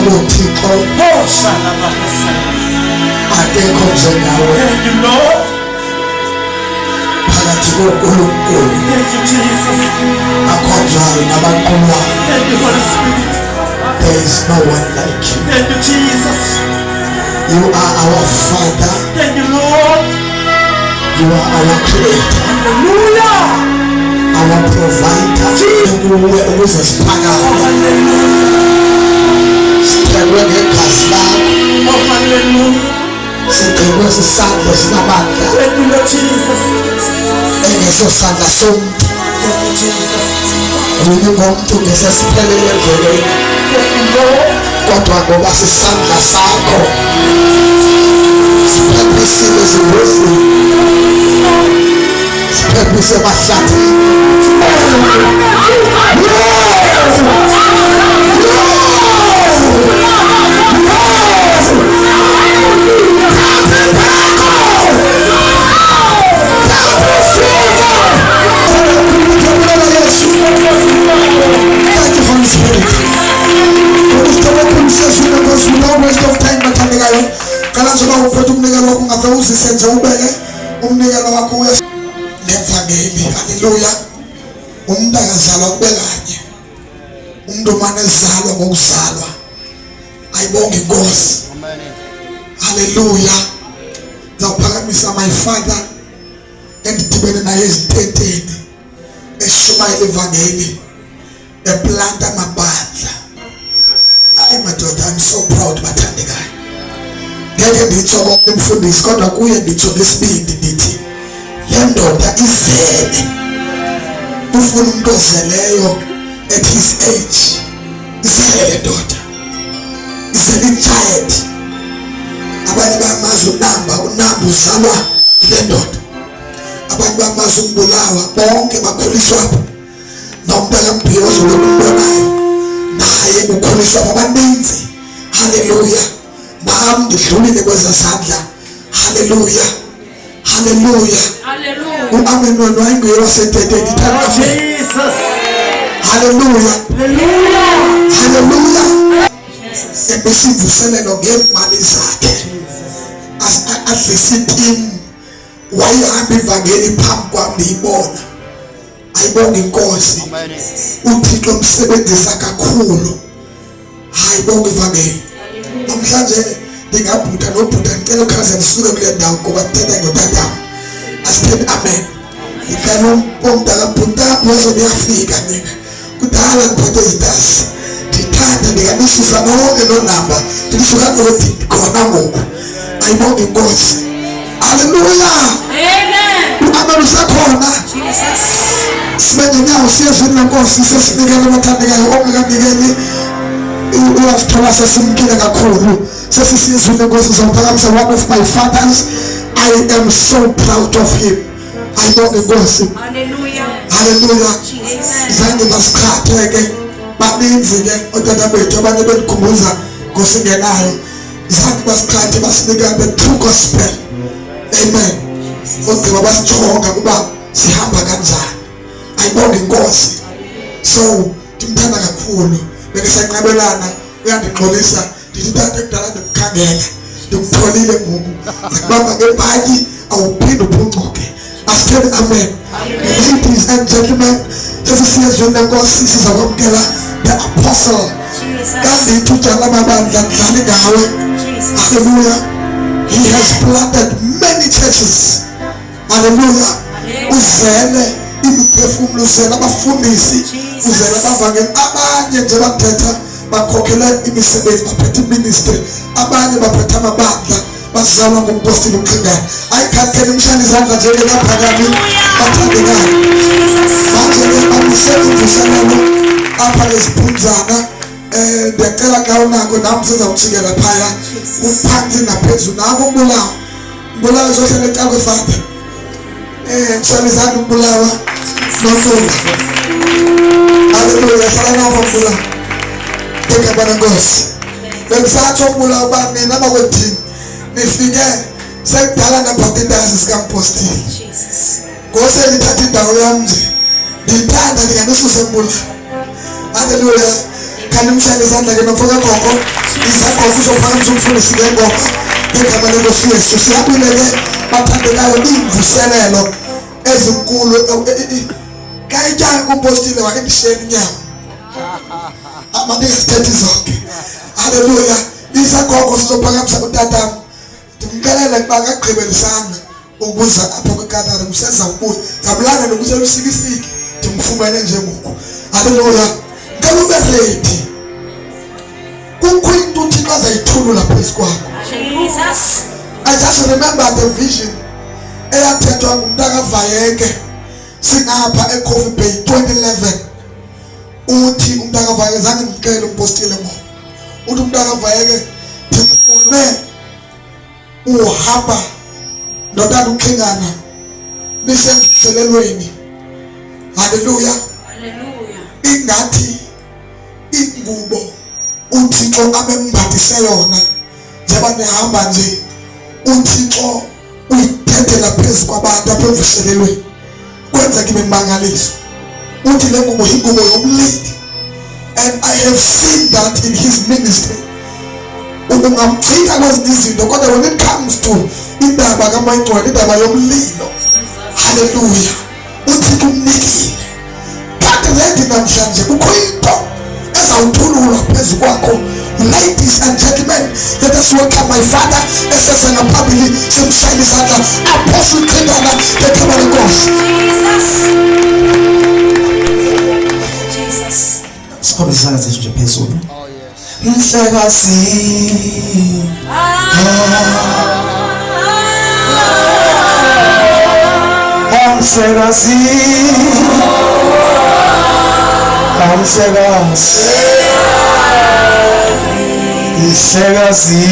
uThixo akekho njengawe phakathi koNkulunkulu akhonzwayo nabaqulwayo. There is no one like you. Thank you, Jesus. You are our Father. Thank you, Lord. You are our Creator. Hallelujah. Our Provider. Nguwe ukuzisiphakama. Sithekwe ngegazi lakho. Oh, hallelujah. Sithekwe sisandla sinamandla. Thank you, Lord Jesus. Engeso sandla somuntu. Thank you, Jesus. Yini ngomuntu ngesesiphelele endleleni. Thank you, Lord. Kodwa ngoba sisandla sakho siphephise ezingozini, siphephise emahlathini. Thank you, Holy Spirit. No waste of time bathandekayo. Qala nje bawuphethe umnikelo wakho ungaze uzise nje ubeke umnikelo wakho uye ngevangeli. Haleluya. Umuntu akazalwa kube kanye. Umuntu manje ezalwa ngokuzalwa. Ayibonge Inkosi. Amen. Haleluya. Ngaphakamisa my father endidibene naye ezintenteni eshumayela evangeli eplanta amabandla. Madoda, I'm so proud bathandekayo. Ngeke nditsho konke umfundisi kodwa kuye nditsho ngesibindi ndithi le ndoda izele. Ufuna umuntu ozeleyo at his age. Izele le ndoda. Izele child. Abanye bamazi unamba uzalwa le ndoda. Abanye bamazi umbulawa bonke bakhuliswa nomntaka Mbhiyozo lokubonayo. Naye ukhuliswa abaninzi. Haleluya. Nami ngidlulile kwezasandla. Haleluya. Haleluya. Hallelujah. Uamen wena ayinguye waseteteni ithanda Jesus. Haleluya. Hallelujah. Haleluya. Jesus. Ebesivuselelo ngemali zakhe. Adlisitim wayihamba ivangeli phambi kwami ndiyibona. Ayibonge Inkosi. uThixo umsebenzisa kakhulu. Ayibonge ivangeli. Namhlanje ndingabhuda nobhuda ngicela ukhaze nisuke kule ndawo ngoba ndithetha ngotata. Asithi amen. Ngicela umntaka bhuta mose niyafika nina. Kudala ngiphethe izitasi. Ndithanda ndinganisusa bonke nonamba. Ndisuka kuthi khona ngoku. Ayibonge Inkosi. Haleluya. Amen. Amen usakhona. Jesus. Sibenye nyawo siyezwini lenkosi sesinikele abathandekayo ongakanikeli uyasithola sesimkile kakhulu sesisizwini lenkosi zomphakathi. One of my fathers, I am so proud of him. Ayibonge Inkosi. Hallelujah. Haleluya. Jesus. Zange basikhatheke baninzi ke otata bethu abanye benikhumbuza ngosingenayo. Zange basikhathe basinika the true gospel. Amen. Ogqiba basijonga kuba sihamba kanjani. Ayibonge Inkosi. So ngimthanda kakhulu. Bekesanqabelana uyandixolisa ndithi tata ekudala ndikukhangela ndikutholile ngoku ngibamba ngempaki awuphinde uphuncuke. Asitheni amen. Ladies and gentlemen, sesisiyezwini lenkosi sizakwamkela the apostle kanti ujala mabandla ndlali ngawe. Hallelujah. He has planted many churches. Hallelujah. Uzele imiphefumulo, uzele abafundisi, uzele abavangeli. Abanye nje bathetha bakhokhela imisebenzi, baphethe ministry. Abanye baphethe amabandla bazalwa ngumpostile uQhingane. Ayikhathele imshana izandla nje lapha kami bathandekayo. Manje bamisebenzisana apha eziphunzana. Ndiyacela xa unako nami sizawujikela phaya kuphansi naphezulu nako umbulawa zohlala eCawe Father. Ngishona izandla umbulawa noNtula. Haleluya. Hlala nawo umbulawa. Ngekabana Nkosi. Bengisatsho umbulawa uba nina bakwethini nifike sekudala naphatha indazi sikampostile. Ngose nithatha indawo yami nje. Ndiyithanda ndinganisuse umbulawa. Haleluya. Kanimshaya izandla ke nomfoka gogo. Izakho uzophakamisa umfundisi ngengoma. Ngegama lenkosi Yesu. Siyabule ke bathandekayo imvuselelo ezinkulu. Kayijaya kumpostile wakendisheni nyawo. Amandike sithethe zonke. Hallelujah. Izagogo sizophakamisa utata. Ndimkelele kuba kagqibelisanga ukuza apha kwegatari useza ubuya. Zamlanda nokuze lusikisiki. Ndimfumene njengoku. Hallelujah. Ngeke ube ready. Kukho into uThixo azayithulula phezu kwakho. Jesus. I just remember the vision eyathethwa ngumntaka Vayeke singapha eCoffee Bay 2011. Uthi umntaka Vayeke zange ngimkele umpostile ngoba uthi umntaka Vayeke ndibone uhamba notata uKhengana nisemvuselelweni. Hallelujah. Hallelujah. Ingathi ingubo uThixo abembathise yona njengoba nihamba nje uThixo uyithethela phezu kwabantu apha emvuselelweni kwenza kibe mangaliso. Uthi le ngubo ingubo yomlindi, and I have seen that in his ministry. Ungamchitha kwezinye izinto kodwa when it comes to indaba kaMayincwane, indaba yomlilo, hallelujah, uThixo umnikile. Kanti ready namhlanje kukho into ezawuthululwa phezu kwakho. Ladies and gentlemen, let us welcome my father esesanga phambili simshayile izandla Apostle Khengana ngegama lenkosi. Jesus. Sikhona izandla zethu nje phezulu. Mhlekazi Mhlekazi Mhlekazi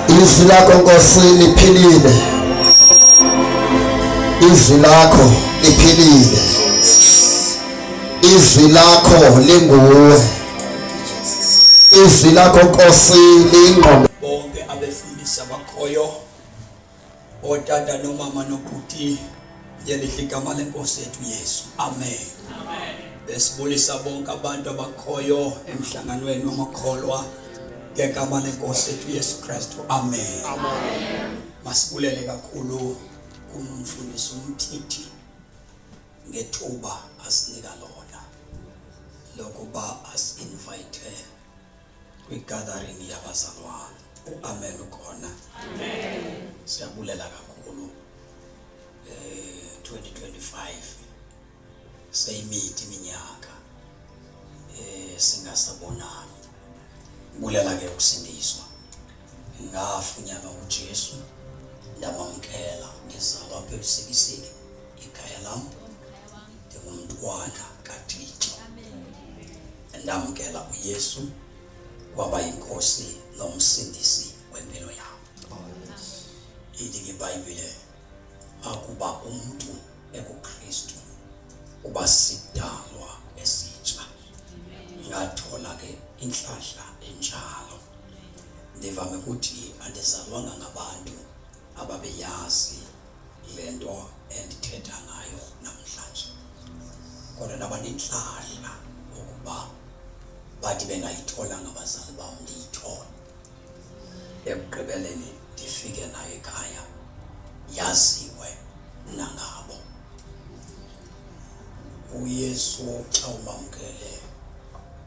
Izwi lakho Nkosi liphilile. Izwi lakho liphilile. Izwi lakho linguwe. Izwi lakho Nkosi liyingqondo. Bonke abefundisi abakhoyo, otata nomama nobhuti, yelihle igama lenkosi yethu Yesu. Amen. Amen. Besibulisa bonke abantu abakhoyo emhlanganweni wamakholwa ngegama lenkosi yethu Yesu Kristu. Amen. Amen. Masibulele kakhulu kumfundisi uMthithi ngethuba asinika lona lokuba as-invite kwi-gathering yabazalwane. Amen ukhona. Amen. Siyabulela kakhulu. 2025 seyimithi iminyaka singasabonani. Bulela ke ukusindiswa. Ngafunyana uJesu ndamamkela ngizalwa phezusikisiki ikhaya lami ngumntwana kaThixo. Ndamkela uYesu waba yinkosi nomsindisi wempilo yami. Ithi iBhayibhile akuba umuntu ekuKristu uba sidalwa esitsha. Ngathola ke inhlahla enjalo. Ndivame ukuthi andizalwanga ngabantu ababeyazi lento endithetha ngayo namhlanje, kodwa nabanenhlahla ukuba bathi bengayithola ngabazali bami ndiyithola. Ekugqibeleni ndifike nayo ekhaya yaziwe nangabo. uYesu xa umamkele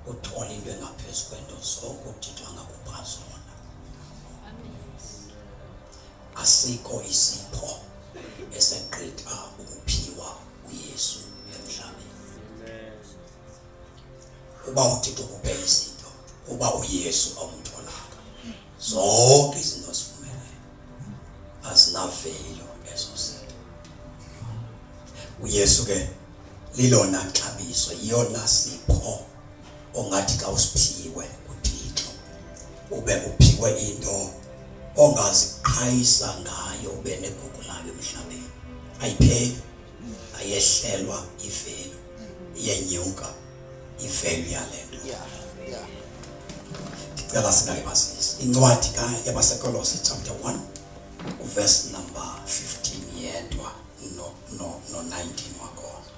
uthola into engaphezu kwento zonke uthixo angakupha zona. Asikho isipho esegqitha ukuphiwa uYesu emhlabeni. Uba uthixo kuphe izinto, uba uYesu awumtholanga, zonke izinto zivumeleyo azinavelo ezo zinto. uYesu ke lilona xabiso, yiyona sipho ongathi ka usiphiwe uthixo ube uphiwe into ongaziqhayisa ngayo, ube negugu layo emhlabeni. Ayipheli, ayehlelwa ivelu, iyenyuka ivelu yalento. Ndicela singalibazisi incwadi yabaseKolose chapter 1 verse number 15 yedwa no 19 wakhona.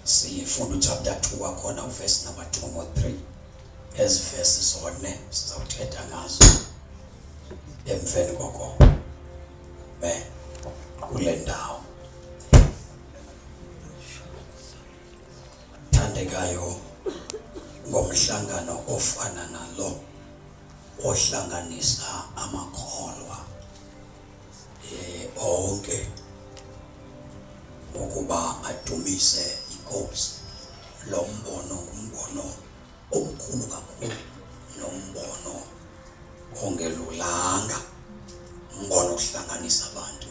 Sifunda chapter 2 wakhona verse number 2 no 3. Ezi verses zone sizawuthetha ngazo emveni koko kule ndawo. Thandekayo, ngomhlangano ofana nalo ohlanganisa amakholwa onke ukuba adumise inkosi. Lo mbono ngumbono omkhulu kakhulu, nombono ongelulanga, umbono ohlanganisa abantu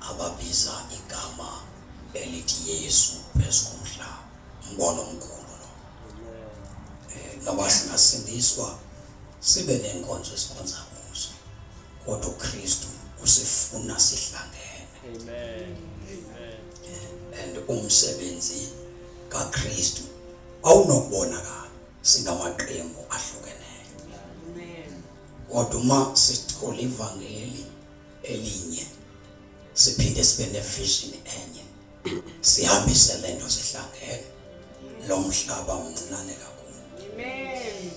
ababiza igama elithi Yesu phezu komhlaba. Umbono omkhulu lo. Noba singasindiswa sibe nenkonzo esikhonza kuzo, kodwa uKristu usifuna sihlangene. Amen. And umsebenzi kaKristu awunokubonakala singamaqembu ahlukeneyo. Amen. Kodwa uma sithola ivangeli elinye, siphinde sibe nevision enye, sihambise lento sihlangene, lo mhlaba mncane kakhulu. Amen.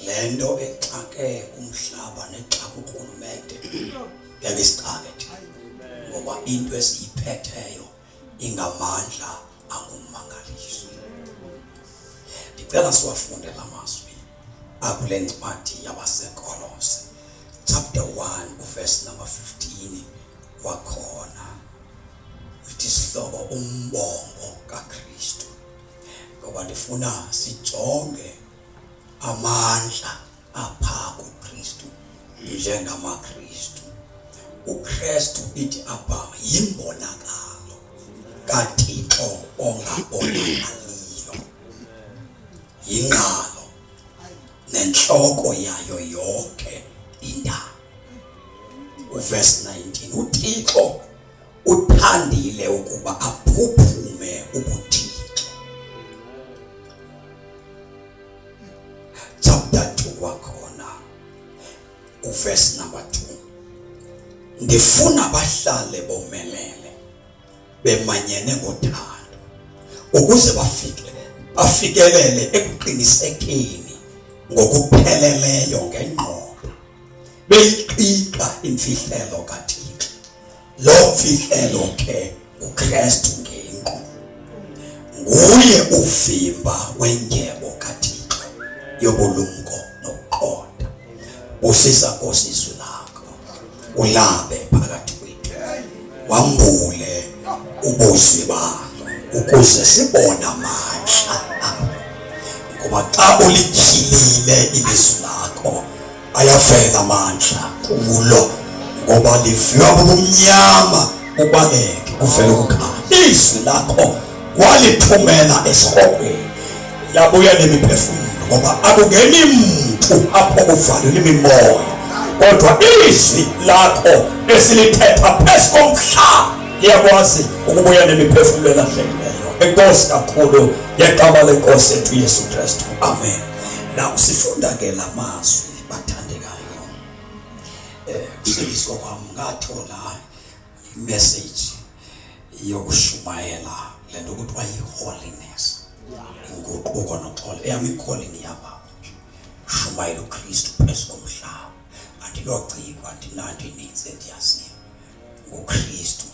Lento exake umhlaba nexaka uRhulumente ngeke siqake, ngoba into esiyiphetheyo ingamandla angummangaliso. Ndicela siwafunde la mazwi akule ncwadi yabaseKolose chapter 1 verse number 15 wakhona. Uthi sihloko umbongo kaKristu, ngoba ndifuna sijonge amandla apha kuKristu njengamaKristu. uKristu ithi apha yimbonakalo kaThixo ongabonakaliyo, yingqalo nenhloko yayo yonke indalo. Verse 19, uThixo uthandile ukuba aphuphume ubuthixo. Chapter 2 wakhona verse number 2, ndifuna bahlale bomelele bemanyene ngothando ukuze bafikelele ekuqinisekeni ngokupheleleyo ngengqondo beyiqiqa imfihlelo kaThixo. Lo mfihlelo ke uKristu ngenqu, nguye uvimba wendyebo kaThixo yobulumko nokuqonda. Usisa Nkosi izwi lakho, ulabe phakathi kwethu, wambule ubuzi balo ukuze sibone amandla, ngoba xa ulityhilile ilizwi lakho ayavela amandla kulo, ngoba liviwa bubumnyama ubaleke uvele ukukhanya. Izwi lakho walithumela esikrokweni labuya nemiphefumulo, ngoba akungeni mntu apho kuvalwe imimoya, kodwa izwi lakho esilithetha phezu komhlaba liyakwazi ukubuya nemiphefumulo elahlekileyo. Enkosi kakhulu ngegama lenkosi yethu Yesu Kristu, amen. Now sifunda ke la mazwi bathandekayo. Kusindiswa kwami ngathola imessage yokushumayela lento kuthiwa yi-holiness, inguquko noxolo. Eyami calling yaba shumayela uKristu phezu komhlaba, andilocikwa andinanto ininzi endiyaziyo ngoKristu.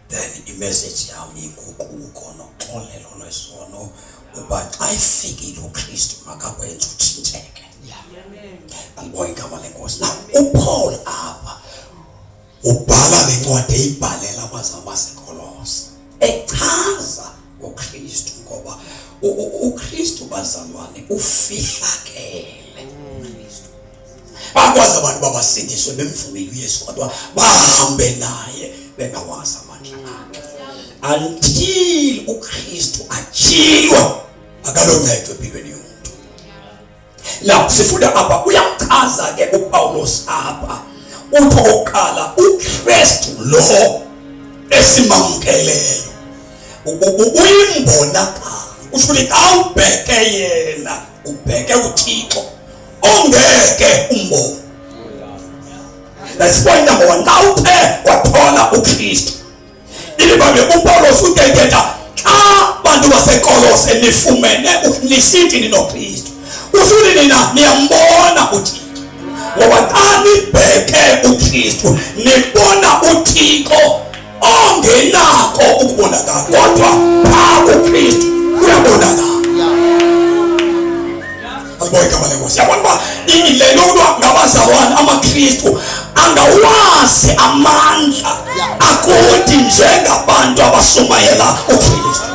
Then imessage yami inguquko noxolelo lwesono, uba xa efikile uKristu makakwenza utshintsheke. Alibonge igama lenkosi. Now uPaul apha ubhala le ncwadi eyibhalela abazali baseKolose echaza uKristu, ngoba uKristu bazalwane ufihlakele. Bakwazi abantu babasindiswe bemvumile uYesu, kodwa bahambe naye bengawazi amandla akhe until uKristu atshilwa akaloncedo empilweni yomuntu. Now sifunda apha uyamchaza ke uPaulos apha uthi oqala uKristu lo esimamkeleyo uyimbonakalo, usho ukuthi awubheke yena ubheke uThixo ongeke umbone. That's point number one. Now wathola uKristu. Ilibambe uPaulos uteketa xa bantu baseKolose nifumene nisithi ninoKristu, usuthi nina niyambona uThixo, ngoba xa nibheke uKristu nibona uThixo ongenako ukubonakala, kodwa phaa kuKristu uyabonakala. Alibonge igama lenkosi. Yabona uba le nto ngabazalwane amaKristu angawazi amandla akuthi njengabantu abasumayela uKristu.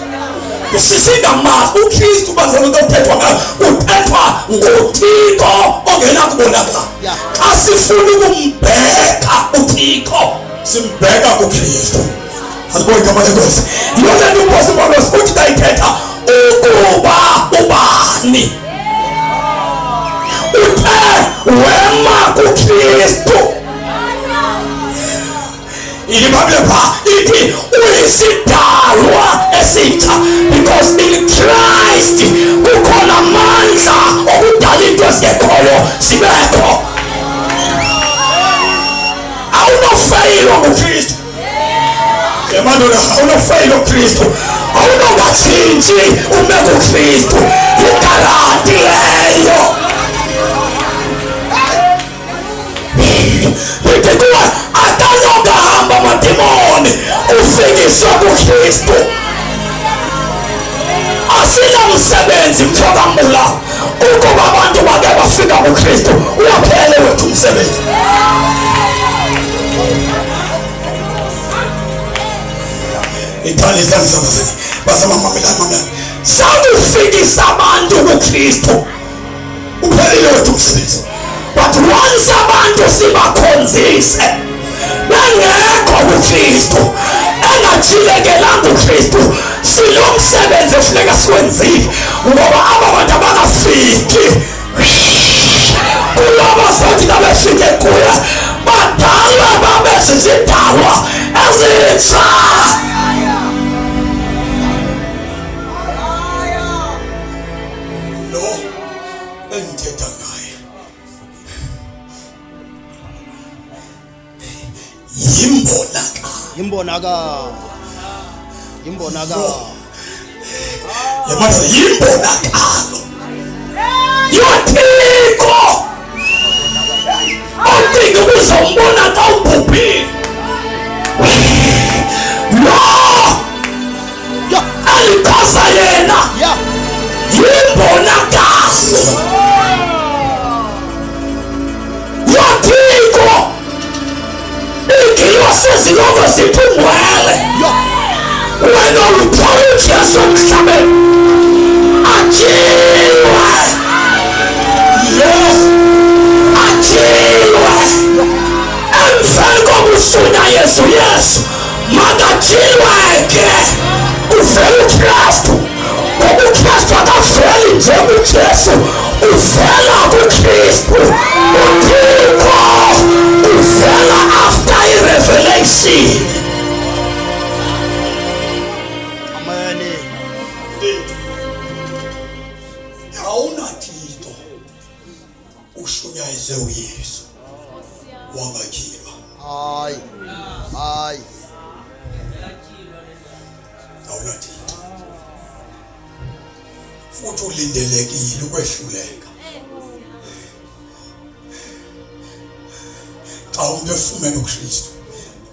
Sisingamazi uKristu bazalwane uthethwa ngayo, uthethwa nguThixo ongenakubonakala. Xa sifuna ukumbheka uThixo simbheka kuKristu. Alibonge igama lenkosi. Yona nto uMpostoli Pawulos uthi xa ithetha ukuba ubani wema kuKristu, ilibambe pha ithi uyisidalwa esitsha, because in Christ kukhona amandla okudala into ezingekhoyo zibekho. Awunofeyilwa kuKristu. Emadona awunofeyilwa kuKristu, awunobatshintshi ume kuKristu, igaranti leyo. Kuwa akazogahamba amadimoni ufikiswa kuKristu. Asinamsebenzi mthokambula ukuba abantu bake bafika kuKristu, uyaphele wethu umsebenzi. Ithanda izandla zabasebenzi bazamamamelana mamela sawufikisa abantu kuKristu, uphelile wethu umsebenzi. But once abantu sibakhonzise bengekho kuKristu, engajilekelanga uKristu, sinomsebenzi efuneka siwenzile, ngoba aba bantu abangafiki kuloba sothi nabefike kuye badalwe babe zizidalwa ezitsha. Lo engithetha ngaye yimbonakalo emadoda yimbonakalo yoThixo odinga ukuzombona xa ubhubhile. Lo alichaza yena yimbonakalo yoThixo. Igiwa seziloko zithungwele wena uluphola uJesu emhlabeni ajiwe. Yes, ajiwe emveni kokusunya Yesu makajilweke uvela uKristu. Ngoba uKristu akaveli nje kuJesu, uvela kuKristu. uThixo uvela after i-revelation. Awunathixo ushunyayize uYesu wangajilwa. Hayi. Awunathixo futhi ulindelekile ukwehluleka. Xa umuntu efumene uKristu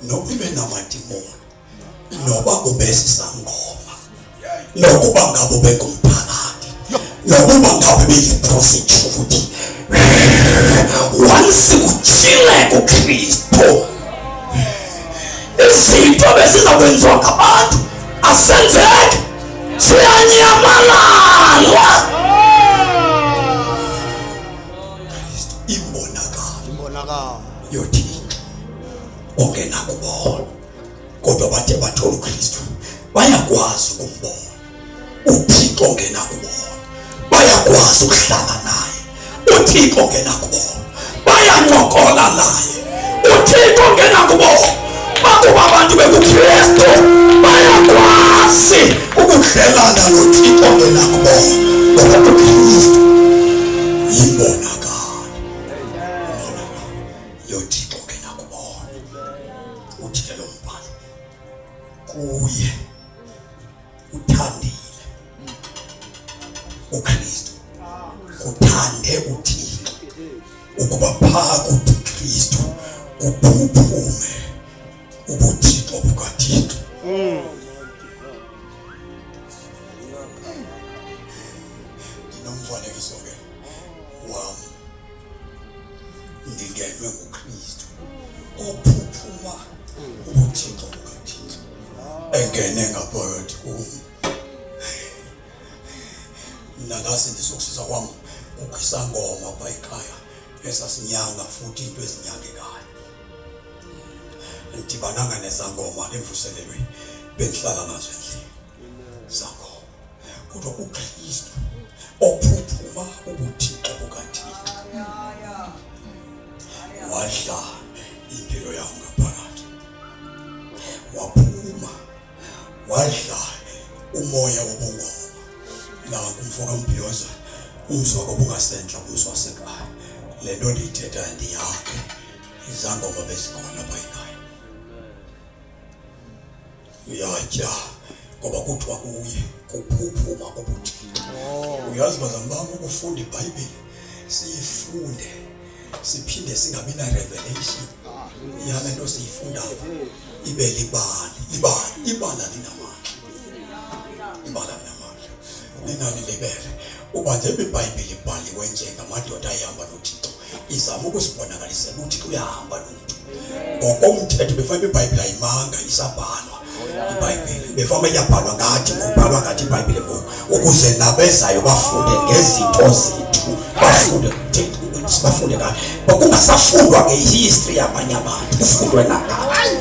noba ube namadimoni, noba ube sisangoma, nokuba ngabe ube ngumphakathi, nokuba ngabe beyiprostitute, once ujile kuKristu izinto bezizakwenziwa ngabantu asenzeke siyanyamalala. Imbonakalo yoThixo ongenakubona, kodwa bathe bathola uKristu bayakwazi ukumbona. uThixo ongenakubona bayakwazi ukuhlala naye. uThixo ongenakubona bayancokola naye. uThixo ongenakubona bakuba abantu bekuKristu bayakwazi ukudlelana noThixo ongenakubona, ngoba uKristu yimbonakalo yoThixo ongenakubona. Uthi ke lo mbhalo kuye uthandile uKristu, kuthande uThixo ukuba phaa kuKristu kuphuphume ubuthixo bukaThixo. Ndinomfanekiso ke wami, ndingenwe nguKristu ophuphuma ubuthixo bukaThixo, engene ngaphakathi kum. Nalasi ndisokusisa kwam ukwisangoma apha ekhaya esasinyanga futhi into ezinyangekayo. Ndibananga nezangoma emvuselelweni bendihlala nazo endlini zangoma, kodwa uKristu ophuphuma ubuthixo bukaThixo wadla impilo yam ngaphakathi, waphuma wadla umoya wobungoma. Nakumfo kaMbhiyoza umzwa obungasentla umzwa wasekhaya. Le nto ndiyithetha ndiyakhe izangoma bezikhona apha ekhaya. Uyatya ngoba kuthiwa kuye kuphuphuma ubuthixo. Uyazi bazalwane bam, ukufunda iBhayibhile siyifunde siphinde singabi na revelation yale nto siyifundayo ibe libala linamandla. Ibala linamandla linani libele. Uba nje iBhayibhile ibhaliwe njengamadoda ayihamba noThixo izama ukusibonakalisela uThixo uyahamba nomntu. Ngokomthetho befana iBhayibhile ayimanga isabhalwa. iBhayibhile befana iyabhalwa ngathi ngobhalwa ngathi iBhayibhile ukuze nabezayo bafunde ngezinto zethu, bafunde uThixo, bafunde ngayo. Kungasafundwa ngehistory yabanye abantu, kufundwe nangathi.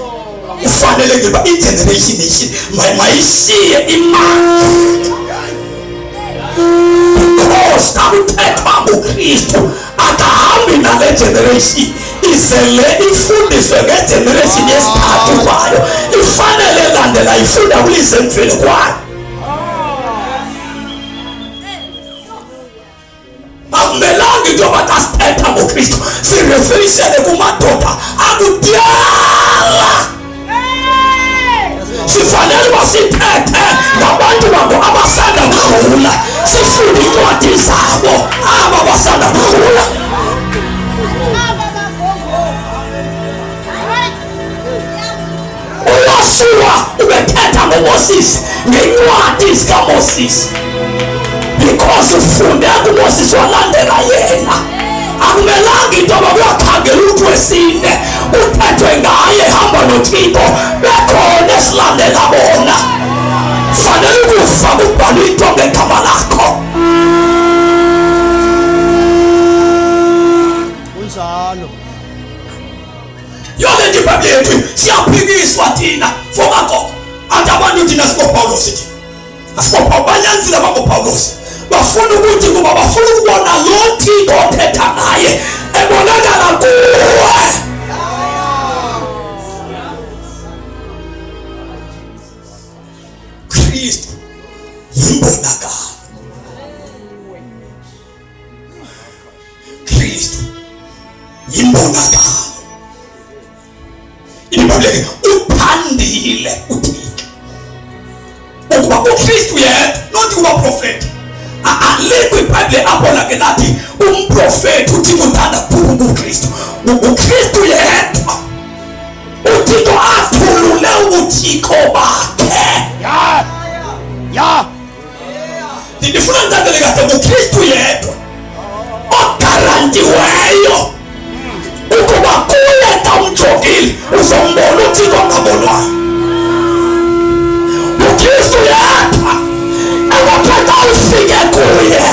Kufanele ngiba igeneration mayishiye imali. Because nakuthethwa ngoKristu akahambi nale generation, izele ifundiswe ngegeneration yesithathu kwayo, ifanele landela ifunda kulisemveli kwayo. Akumelanga into yoba xa sithetha ngoKristu sireferishele kumadoda akudala. Sifanele uba sithethe ngabantu babo abasanda kukhula. uMoses ngencwadi zikaMoses, because ufunde kuMoses walandela yena. Akumelanga into abakuyakhangela ukuthi wesine uphethwe ngaye, hamba noThixo bekhona esilandela bona. Fanele ukufa kubhalwe into ngegama lakho. Kunjalo. Yonke nje iBhayibheli yethu siyaphikiswa thina fokakho. Anti abantu thina sikoPawulos thina. AsikoPawulos banyanzile abakoPawulos. Bafuna ukuthi kuba bafuna ukubona lo Thixo othetha naye ebonakala kuwe. Kristu yimbonakalo. Kristu yimbonakalo. Ibaluleke uphandile uThixo. Ukuba uKristu yedwa, not kuba prophet. Alikho iBhayibheli abona ke nathi umprofeti uthi uthanda kukhulu uKristu. uKristu yedwa. uThixo athulule ubuthixo bakhe. Ya. Ndifuna ndandele kade uKristu yedwa okarantiweyo ukuba kuye xa umjongile uzombona uThixo ongabonwayo. uKristu yedwa engaphetha ufike kuye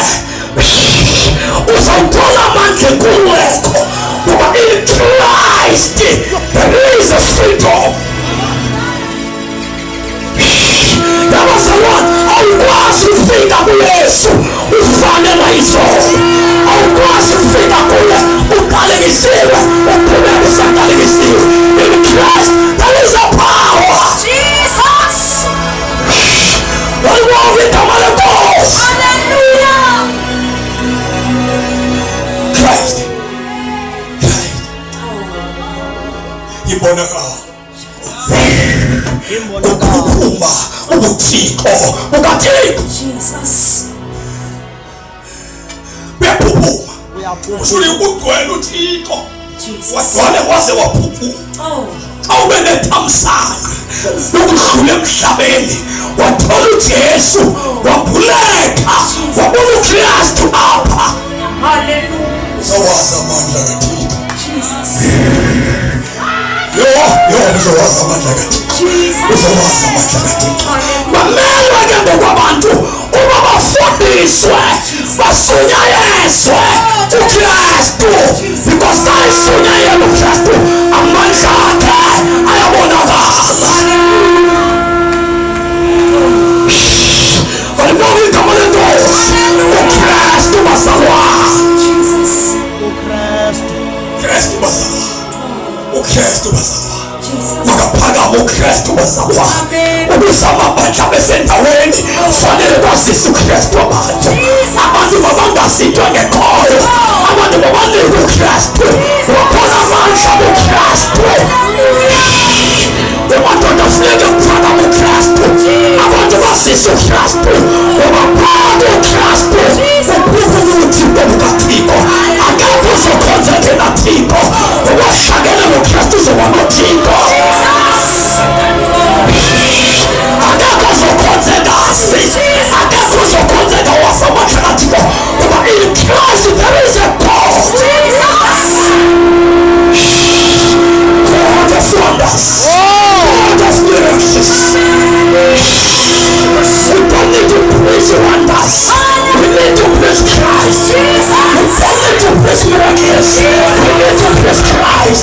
uzawuthola amandla kuwekho, kuba in Christ there is a freedom. Yabazalwane, awukwazi ufika kuYesu ufanelwa izono. Awukwazi ufika kuye uqalekisiwe uphumele usaqalekisiwe. In Christ there is a power. Jesus. Walikuwa igama lenkosi. Hallelujah. Christ. Imbonakalo. Ukuphuma ubuthixo bukaThixo. Jesus. Uyaphupuma. Uyaphupuma. Usule ukugcwele uThixo. Jesus. Wadwale waze waphuphuma. Oh. Xa ube nethamsanqa lokudlula emhlabeni, wathola uJesu, wakhuleka, wabona uKristu apha. Hallelujah. Uzawazi amandla kaThixo. Jesus. Uzawazi amandla kaThixo. Jesus. Uzawazi amandla kaThixo. Hallelujah. Bamelwe ke ngokwabantu uba bafundiswe, basunyayezwe uKristu, because xa esunyayelwe uKristu amandla akhe ayabonakala. Walibona igama lenkosi. uKristu bazalwane. Jesus. uKristu bazalwane. uKristu bazalwane. Jesus. Makaphakama uKristu bazalwane. Amen. Ukuze amabandla besendaweni fanele kwazise uKristu abantu. Abantu babangazitwa ngekhoyo. Abantu babanika uKristu. Wakhona amandla kuKristu. Amadoda funeke kuphakama uKristu. Abantu bazise uKristu. Wabaphatha uKristu. Uphuphume ubuthixo bukaThixo. Akekho uzokhonzeka naThixo. Uwahlangene noKristu uzoba noThixo. Akekho uzokhonzeka si. Akekho uzokhonzeka wasamandla kaThixo. Kuba in Christ there is a power. God of wonders. God of miracles. We don't need to praise wonders. We need to praise Christ. We don't need to praise miracles. We need to praise Christ.